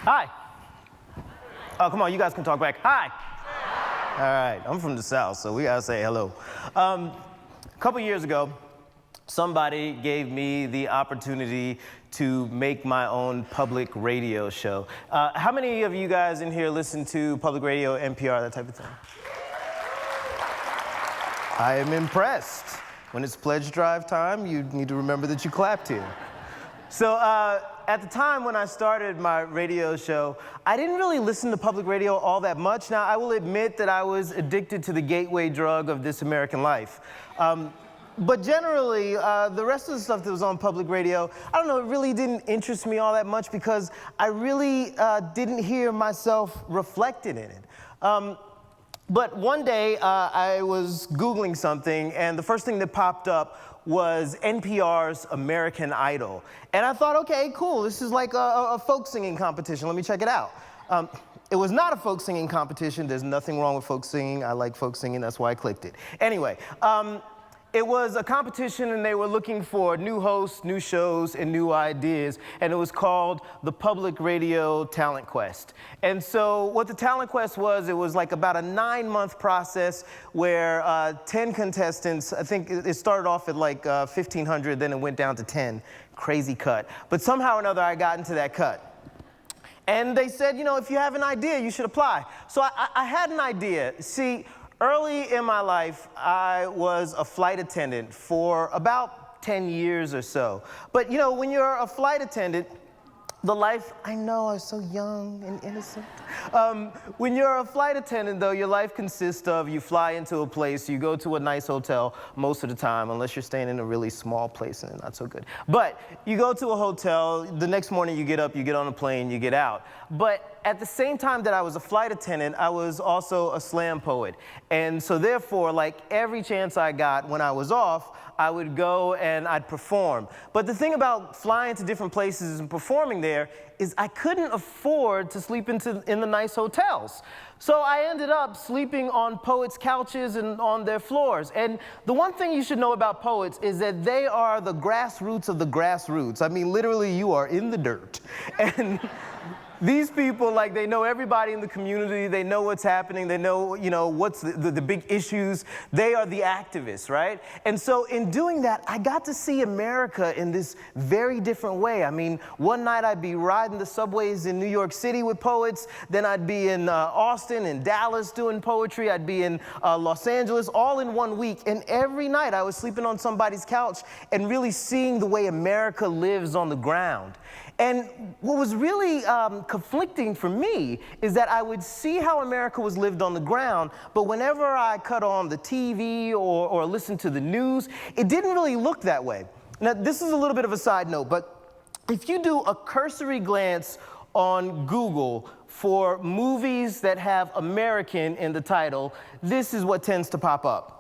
Hi. Oh, come on, you guys can talk back. Hi. All right, I'm from the South, so we gotta say hello. A couple years ago, somebody gave me the opportunity to make my own public radio show. How many of you guys in here listen to public radio, NPR, that type of thing? I am impressed. When it's pledge drive time, you need to remember that you clapped here. So at the time when I started my radio show, I didn't really listen to public radio all that much. Now, I will admit that I was addicted to the gateway drug of This American Life. But generally, the rest of the stuff that was on public radio, I don't know, it really didn't interest me all that much because I really didn't hear myself reflected in it. But one day, I was Googling something, and the first thing that popped up was NPR's American Idol. And I thought, okay, cool, this is like a folk singing competition. Let me check it out. It was not a folk singing competition. There's nothing wrong with folk singing. I like folk singing, that's why I clicked it. Anyway, it was a competition, and they were looking for new hosts, new shows, and new ideas, and it was called the Public Radio Talent Quest. And so what the Talent Quest was, it was like about a 9-month process where 10 contestants, I think it started off at like 1,500, then it went down to 10. Crazy cut. But somehow or another, I got into that cut. And they said, you know, if you have an idea, you should apply. So I had an idea. See, early in my life, I was a flight attendant for about 10 years or so. But you know, when you're a flight attendant, the life, I know I was so young and innocent. When you're a flight attendant, though, your life consists of you fly into a place, you go to a nice hotel most of the time, unless you're staying in a really small place and not so good. But you go to a hotel, the next morning you get up, you get on a plane, you get out. But at the same time that I was a flight attendant, I was also a slam poet. And so therefore, like every chance I got when I was off, I would go and I'd perform. But the thing about flying to different places and performing there is I couldn't afford to sleep in the nice hotels. So I ended up sleeping on poets' couches and on their floors. And the one thing you should know about poets is that they are the grassroots of the grassroots. I mean, literally, you are in the dirt. And these people, like, they know everybody in the community, they know what's happening, they know, you know, what's the big issues. They are the activists, right? And so in doing that, I got to see America in this very different way. I mean, one night I'd be riding the subways in New York City with poets, then I'd be in Austin and Dallas doing poetry, I'd be in Los Angeles, all in 1 week. And every night I was sleeping on somebody's couch and really seeing the way America lives on the ground. And what was really conflicting for me is that I would see how America was lived on the ground, but whenever I cut on the TV or listened to the news, it didn't really look that way. Now, this is a little bit of a side note, but if you do a cursory glance on Google for movies that have American in the title, this is what tends to pop up.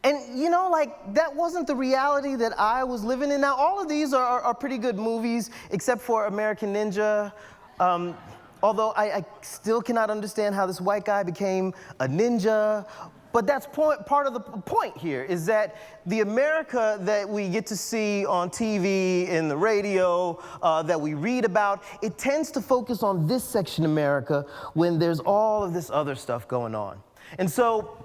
And you know, like, that wasn't the reality that I was living in. Now, all of these are pretty good movies, except for American Ninja. Although I still cannot understand how this white guy became a ninja. But that's part of the point here, is that the America that we get to see on TV, in the radio, that we read about, it tends to focus on this section of America when there's all of this other stuff going on. And so,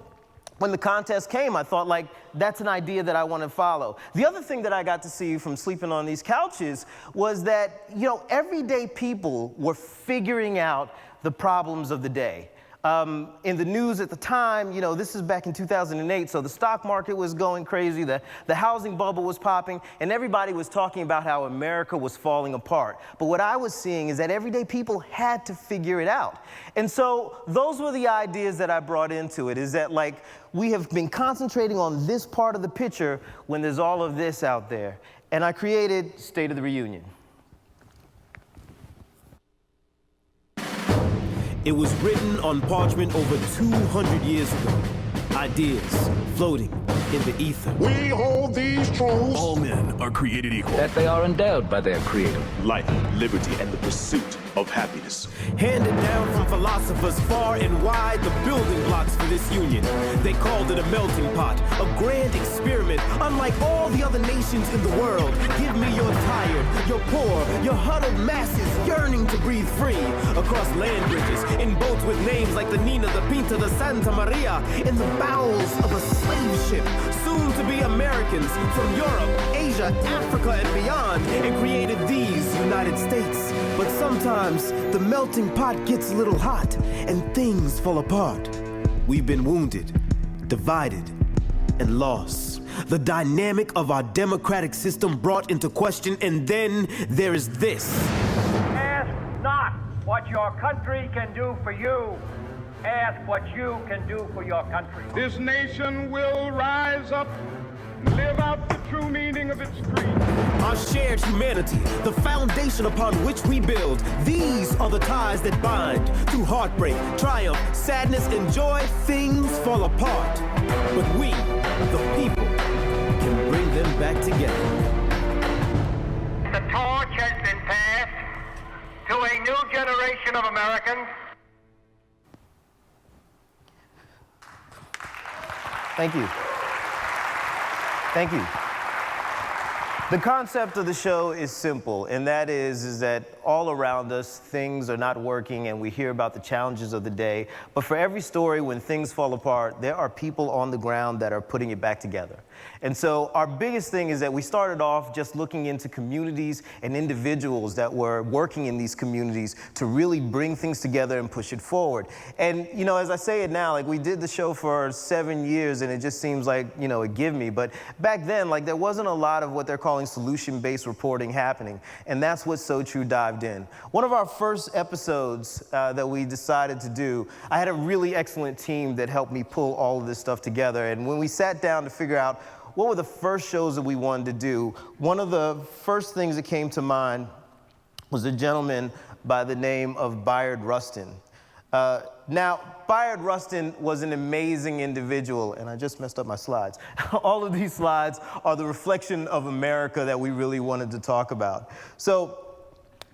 when the contest came, I thought, like, that's an idea that I want to follow. The other thing that I got to see from sleeping on these couches was that, you know, everyday people were figuring out the problems of the day. In the news at the time, you know, this is back in 2008, so the stock market was going crazy, the housing bubble was popping, and everybody was talking about how America was falling apart. But what I was seeing is that everyday people had to figure it out. And so those were the ideas that I brought into it, is that, like, we have been concentrating on this part of the picture when there's all of this out there. And I created State of the Reunion. It was written on parchment over 200 years ago. Ideas floating in the ether. We hold these truths. All men are created equal. That they are endowed by their creator. Life, liberty, and the pursuit of happiness. Handed down from philosophers far and wide, the building blocks for this union. They called it a melting pot, a grand experiment, unlike all the other nations in the world. Give me your tired, your poor, your huddled masses yearning to breathe free across land bridges, in boats with names like the Nina, the Pinta, the Santa Maria, in the bowels of a slave ship, soon to be Americans from Europe, Asia, Africa, and beyond, and created these United States. But sometimes the melting pot gets a little hot and things fall apart. We've been wounded, divided, and lost. The dynamic of our democratic system brought into question, and then there is this. Ask not what your country can do for you. Ask what you can do for your country. This nation will rise up, live out the true meaning of its creed. Our shared humanity, the foundation upon which we build. These are the ties that bind. Through heartbreak, triumph, sadness, and joy, things fall apart. But we, the people, can bring them back together. The torch has been passed to a new generation of Americans. Thank you. Thank you. The concept of the show is simple, and that is that all around us, things are not working and we hear about the challenges of the day. But for every story, when things fall apart, there are people on the ground that are putting it back together. And so our biggest thing is that we started off just looking into communities and individuals that were working in these communities to really bring things together and push it forward. And, you know, as I say it now, like, we did the show for 7 years and it just seems like, you know, a give me. But back then, like, there wasn't a lot of what they're calling solution-based reporting happening. And that's what SOTRU dived in. One of our first episodes that we decided to do, I had a really excellent team that helped me pull all of this stuff together. And when we sat down to figure out what were the first shows that we wanted to do, one of the first things that came to mind was a gentleman by the name of Bayard Rustin. Now, Bayard Rustin was an amazing individual, and I just messed up my slides. All of these slides are the reflection of America that we really wanted to talk about. So,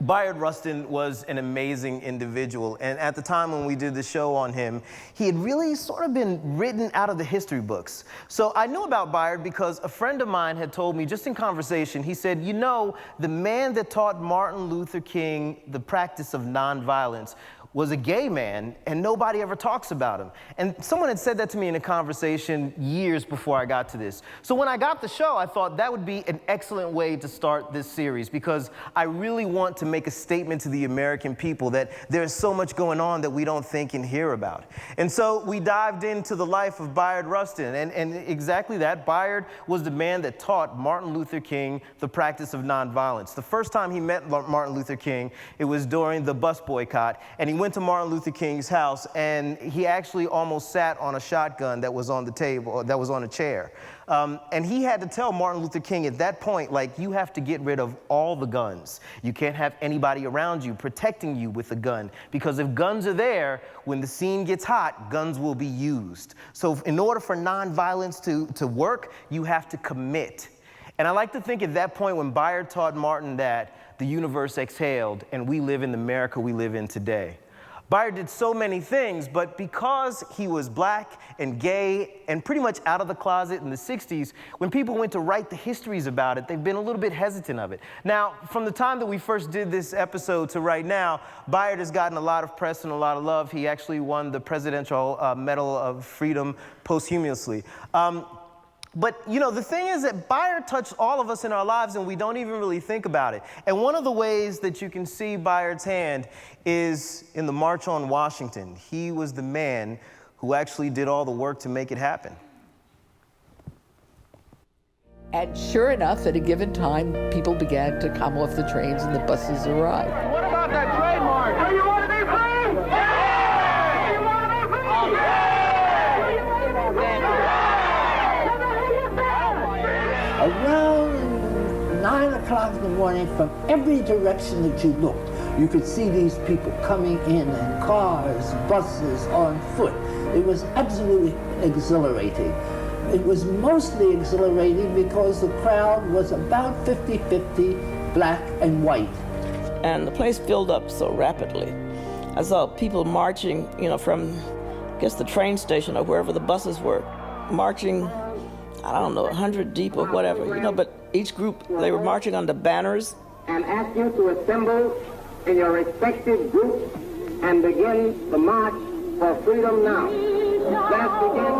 Bayard Rustin was an amazing individual, and at the time when we did the show on him, he had really sort of been written out of the history books. So I knew about Bayard because a friend of mine had told me, just in conversation, he said, you know, the man that taught Martin Luther King the practice of nonviolence was a gay man, and nobody ever talks about him. And someone had said that to me in a conversation years before I got to this. So when I got the show, I thought that would be an excellent way to start this series, because I really want to make a statement to the American people that there's so much going on that we don't think and hear about. And so we dived into the life of Bayard Rustin, and exactly that. Bayard was the man that taught Martin Luther King the practice of nonviolence. The first time he met Martin Luther King, it was during the bus boycott, and he went to Martin Luther King's house, and he actually almost sat on a shotgun that was on the table, that was on a chair. And he had to tell Martin Luther King at that point, like, you have to get rid of all the guns. You can't have anybody around you protecting you with a gun, because if guns are there, when the scene gets hot, guns will be used. So in order for nonviolence to work, you have to commit. And I like to think at that point when Bayard taught Martin that, the universe exhaled, and we live in the America we live in today. Bayard did so many things, but because he was black and gay and pretty much out of the closet in the 60s, when people went to write the histories about it, they've been a little bit hesitant of it. Now, from the time that we first did this episode to right now, Bayard has gotten a lot of press and a lot of love. He actually won the Presidential Medal of Freedom posthumously. But, you know, the thing is that Bayard touched all of us in our lives, and we don't even really think about it. And one of the ways that you can see Bayard's hand is in the March on Washington. He was the man who actually did all the work to make it happen. And sure enough, at a given time, people began to come off the trains and the buses arrived. What about that trademark? Do you want to be free? Yeah! Do you want to be free? Yeah! Around 9 o'clock in the morning, from every direction that you looked, you could see these people coming in cars, buses, on foot. It was absolutely exhilarating. It was mostly exhilarating because the crowd was about 50-50 black and white. And the place filled up so rapidly. I saw people marching, from, I guess, the train station or wherever the buses were, marching, I don't know, 100 deep or whatever, but each group, they were marching under banners. And ask you to assemble in your respective groups and begin the march for freedom now. Let's begin.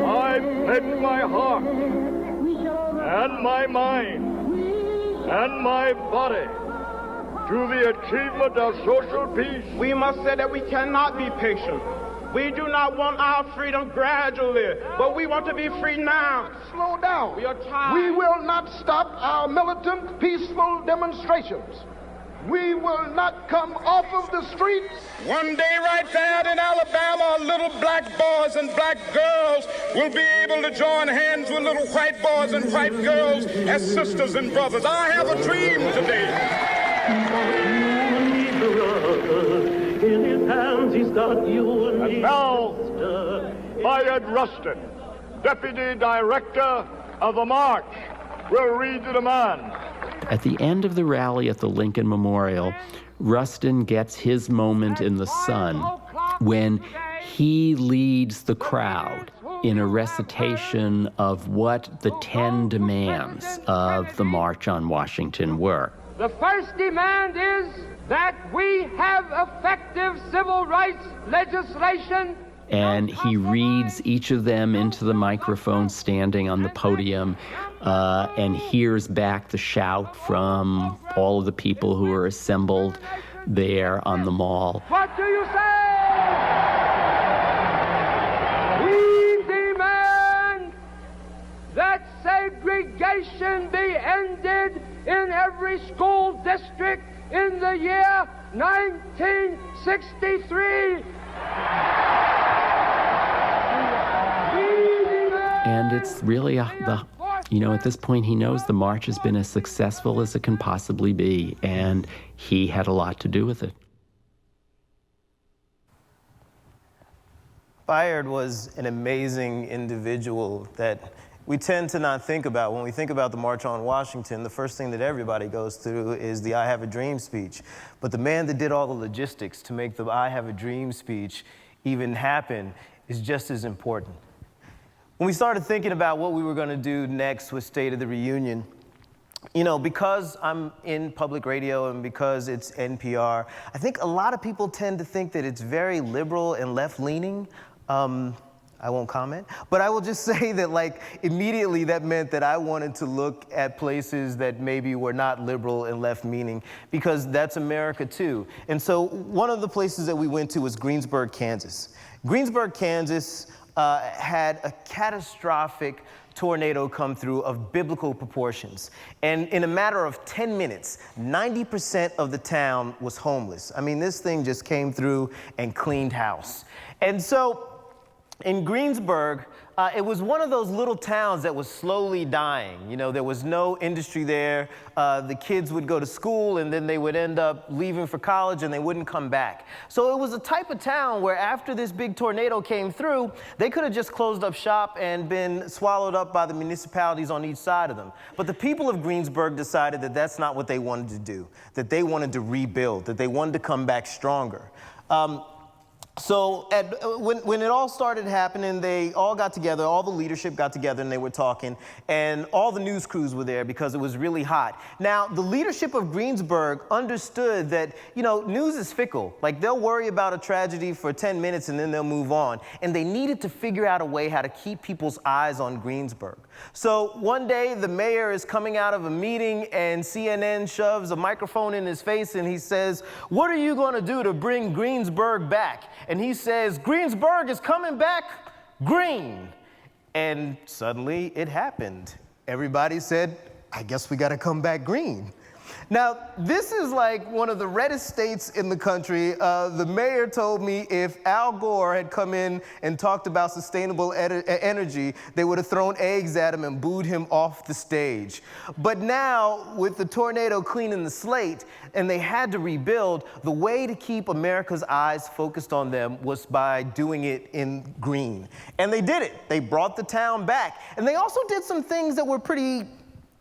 I pledge my heart and my mind and my body to the achievement of social peace. We must say that we cannot be patient. We do not want our freedom gradually, but we want to be free now. Slow down. We are tired. We will not stop our militant, peaceful demonstrations. We will not come off of the streets. One day right there in Alabama, little black boys and black girls will be able to join hands with little white boys and white girls as sisters and brothers. I have a dream today. In his hands he's got you and me. And now, Bayard Rustin, Deputy Director of the March, will read the demand. At the end of the rally at the Lincoln Memorial, Rustin gets his moment in the sun when he leads the crowd in a recitation of what the 10 demands of the March on Washington were. The first demand is that we have effective civil rights legislation. And he reads each of them into the microphone standing on the podium and hears back the shout from all of the people who are assembled there on the mall. What do you say? We demand that segregation be ended in every school district in the year 1963. And it's really at this point he knows the march has been as successful as it can possibly be, and he had a lot to do with it. Bayard was an amazing individual that we tend to not think about. When we think about the March on Washington, the first thing that everybody goes through is the I Have a Dream speech. But the man that did all the logistics to make the I Have a Dream speech even happen is just as important. When we started thinking about what we were going to do next with State of the Reunion, because I'm in public radio and because it's NPR, I think a lot of people tend to think that it's very liberal and left-leaning. I won't comment, but I will just say that immediately that meant that I wanted to look at places that maybe were not liberal and left-leaning, because that's America too. And so one of the places that we went to was Greensburg, Kansas. Greensburg, Kansas had a catastrophic tornado come through of biblical proportions. And in a matter of 10 minutes, 90% of the town was homeless. I mean, this thing just came through and cleaned house. And so in Greensburg, it was one of those little towns that was slowly dying. There was no industry there. The kids would go to school and then they would end up leaving for college and they wouldn't come back. So it was a type of town where after this big tornado came through, they could have just closed up shop and been swallowed up by the municipalities on each side of them. But the people of Greensburg decided that that's not what they wanted to do, that they wanted to rebuild, that they wanted to come back stronger. So when it all started happening, they all got together, all the leadership got together and they were talking, and all the news crews were there because it was really hot. Now, the leadership of Greensburg understood that, news is fickle. They'll worry about a tragedy for 10 minutes and then they'll move on. And they needed to figure out a way how to keep people's eyes on Greensburg. So one day, the mayor is coming out of a meeting and CNN shoves a microphone in his face and he says, "What are you going to do to bring Greensburg back?" And he says, "Greensburg is coming back green." And suddenly it happened. Everybody said, "I guess we got to come back green." Now, this is like one of the reddest states in the country. The mayor told me if Al Gore had come in and talked about sustainable energy, they would have thrown eggs at him and booed him off the stage. But now, with the tornado cleaning the slate, and they had to rebuild, the way to keep America's eyes focused on them was by doing it in green. And they did it. They brought the town back. And they also did some things that were pretty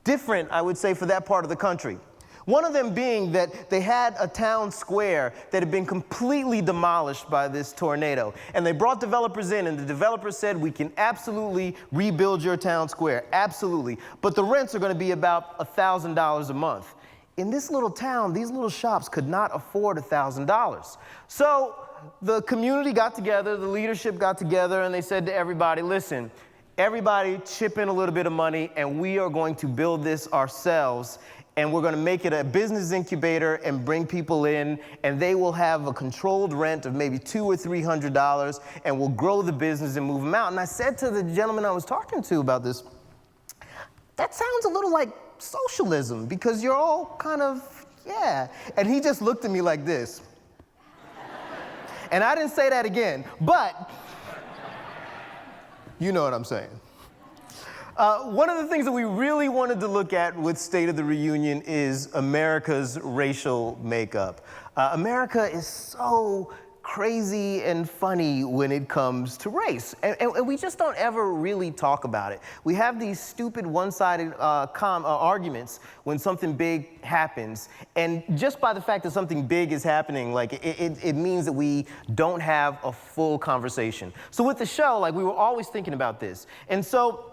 different, I would say, for that part of the country. One of them being that they had a town square that had been completely demolished by this tornado. And they brought developers in, and the developers said, we can absolutely rebuild your town square, absolutely. But the rents are going to be about $1,000 a month. In this little town, these little shops could not afford $1,000. So the community got together, the leadership got together, and they said to everybody, listen, everybody chip in a little bit of money, and we are going to build this ourselves. And we're going to make it a business incubator and bring people in, and they will have a controlled rent of maybe $200 or $300, and we'll grow the business and move them out. And I said to the gentleman I was talking to about this, that sounds a little like socialism, because you're all kind of, yeah. And he just looked at me like this. And I didn't say that again, but you know what I'm saying. One of the things that we really wanted to look at with State of the Reunion is America's racial makeup. America is so crazy and funny when it comes to race, and we just don't ever really talk about it. We have these stupid one-sided arguments when something big happens, and just by the fact that something big is happening, like it means that we don't have a full conversation. So with the show, like, we were always thinking about this, and so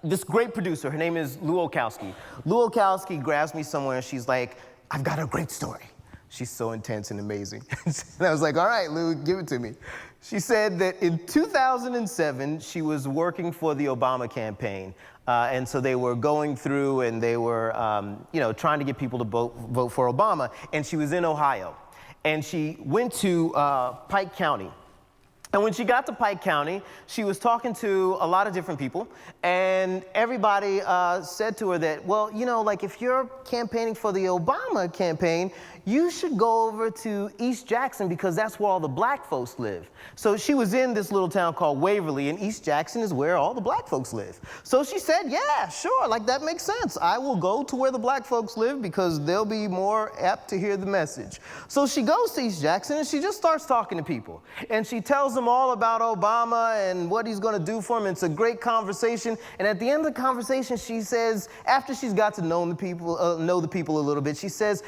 this great producer, her name is Lou Olkowski. Lou Olkowski grabs me somewhere and she's like, I've got a great story. She's so intense and amazing. And I was like, all right, Lou, give it to me. She said that in 2007, she was working for the Obama campaign. And so they were going through and they were trying to get people to vote for Obama. And she was in Ohio. And she went to Pike County. And when she got to Pike County, she was talking to a lot of different people, and everybody said to her that, well, you know, like, if you're campaigning for the Obama campaign, you should go over to East Jackson because that's where all the black folks live. So she was in this little town called Waverly, and East Jackson is where all the black folks live. So she said, yeah, sure, like, that makes sense. I will go to where the black folks live because they'll be more apt to hear the message. So she goes to East Jackson, and she just starts talking to people. And she tells them all about Obama and what he's going to do for them. It's a great conversation. And at the end of the conversation, she says, after she's got to know the people a little bit, she says,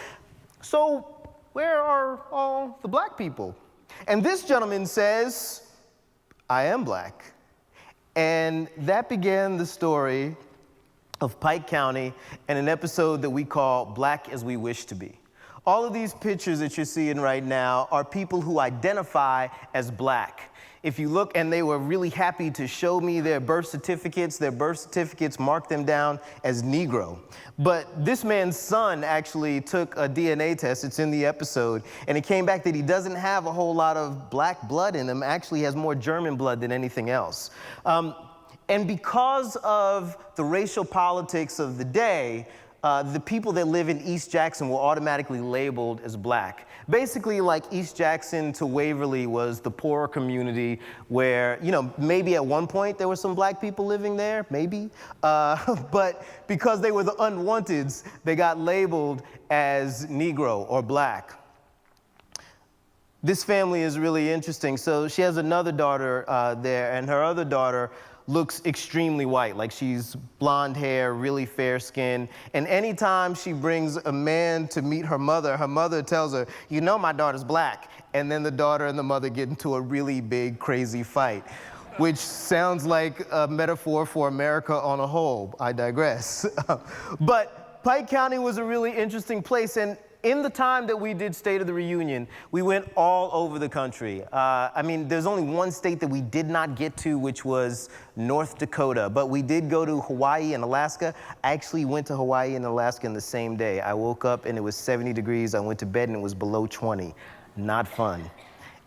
so where are all the black people? And this gentleman says, I am black. And that began the story of Pike County and an episode that we call Black as We Wish to Be. All of these pictures that you're seeing right now are people who identify as black. If you look, and they were really happy to show me their birth certificates. Their birth certificates marked them down as Negro. But this man's son actually took a DNA test. It's in the episode. And it came back that he doesn't have a whole lot of black blood in him. Actually, he has more German blood than anything else. And because of the racial politics of the day, the people that live in East Jackson were automatically labeled as black. Basically, like, East Jackson to Waverly was the poorer community where, you know, maybe at one point there were some black people living there, maybe. But because they were the unwanteds, they got labeled as Negro or black. This family is really interesting. So she has another daughter there, and her other daughter looks extremely white, like she's blonde hair, really fair skin. And anytime she brings a man to meet her mother tells her, you know my daughter's black. And then the daughter and the mother get into a really big, crazy fight, which sounds like a metaphor for America on a whole. I digress. But Pike County was a really interesting place, and in the time that we did State of the Reunion, we went all over the country. I mean, there's only one state that we did not get to, which was North Dakota, but we did go to Hawaii and Alaska. I actually went to Hawaii and Alaska in the same day. I woke up and it was 70 degrees. I went to bed and it was below 20. Not fun.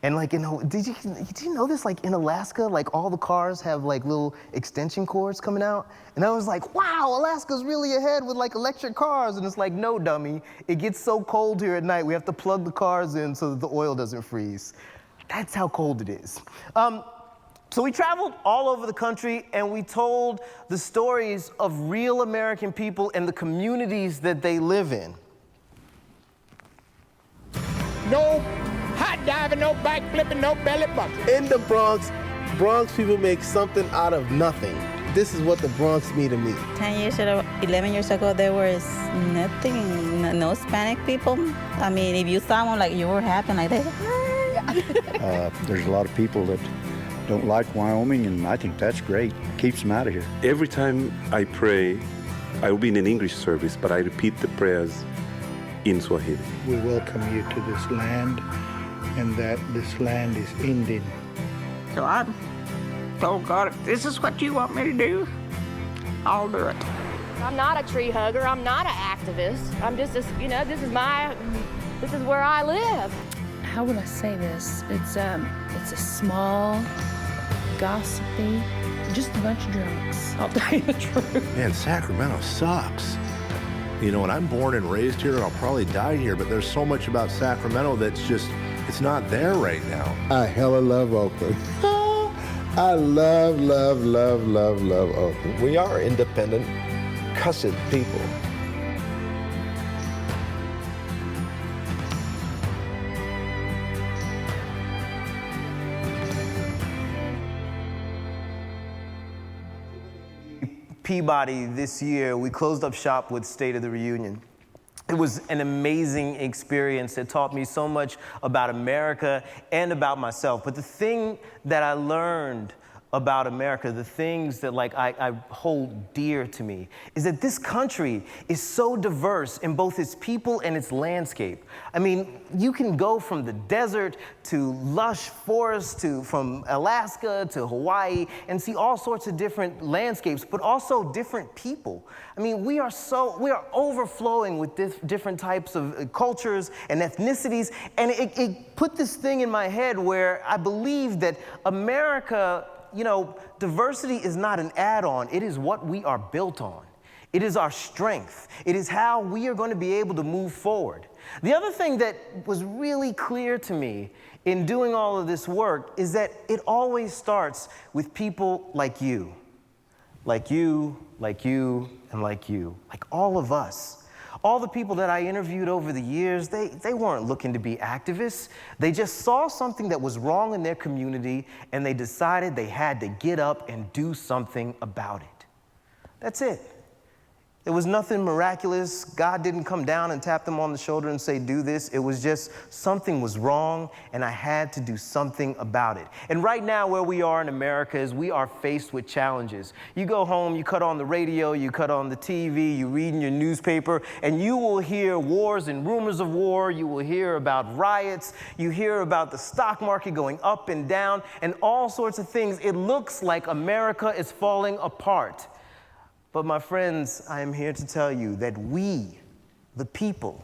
And like, did you know this? Like in Alaska, like all the cars have like little extension cords coming out. And I was like, wow, Alaska's really ahead with like electric cars. And it's like, no, dummy. It gets so cold here at night, we have to plug the cars in so that the oil doesn't freeze. That's how cold it is. So we traveled all over the country and we told the stories of real American people and the communities that they live in. No hot diving, no back flipping, no belly bumping. In the Bronx, Bronx people make something out of nothing. This is what the Bronx mean to me. 10 years ago, 11 years ago, there was nothing, no Hispanic people. I mean, if you saw one, like you were happy like that. There's a lot of people that don't like Wyoming, and I think that's great. Keeps them out of here. Every time I pray, I will be in an English service, but I repeat the prayers in Swahili. We welcome you to this land, and that this land is Indian. So I told God, if this is what you want me to do, I'll do it. I'm not a tree hugger. I'm not an activist. I'm just, this is where I live. How would I say this? It's a small, gossipy, just a bunch of drunks. I'll tell you the truth. Man, Sacramento sucks. You know, and I'm born and raised here, and I'll probably die here, but there's so much about Sacramento that's just, it's not there right now. I hella love Oakland. I love Oakland. We are independent, cussed people. Peabody this year, we closed up shop with State of the Reunion. It was an amazing experience. It taught me so much about America and about myself. But the thing that I learned about America, the things that I hold dear to me, is that this country is so diverse in both its people and its landscape. I mean, you can go from the desert to lush forests, from Alaska to Hawaii, and see all sorts of different landscapes, but also different people. I mean, we are overflowing with different types of cultures and ethnicities, and it put this thing in my head where I believe that America, diversity is not an add-on. It is what we are built on. It is our strength. It is how we are going to be able to move forward. The other thing that was really clear to me in doing all of this work is that it always starts with people like you. Like you, like you, and like you. Like all of us. All the people that I interviewed over the years, they weren't looking to be activists. They just saw something that was wrong in their community, and they decided they had to get up and do something about it. That's it. There was nothing miraculous. God didn't come down and tap them on the shoulder and say, do this. It was just something was wrong, and I had to do something about it. And right now, where we are in America is we are faced with challenges. You go home, you cut on the radio, you cut on the TV, you read in your newspaper, and you will hear wars and rumors of war. You will hear about riots. You hear about the stock market going up and down, and all sorts of things. It looks like America is falling apart. But my friends, I am here to tell you that we, the people,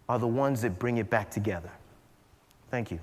are the ones that bring it back together. Thank you.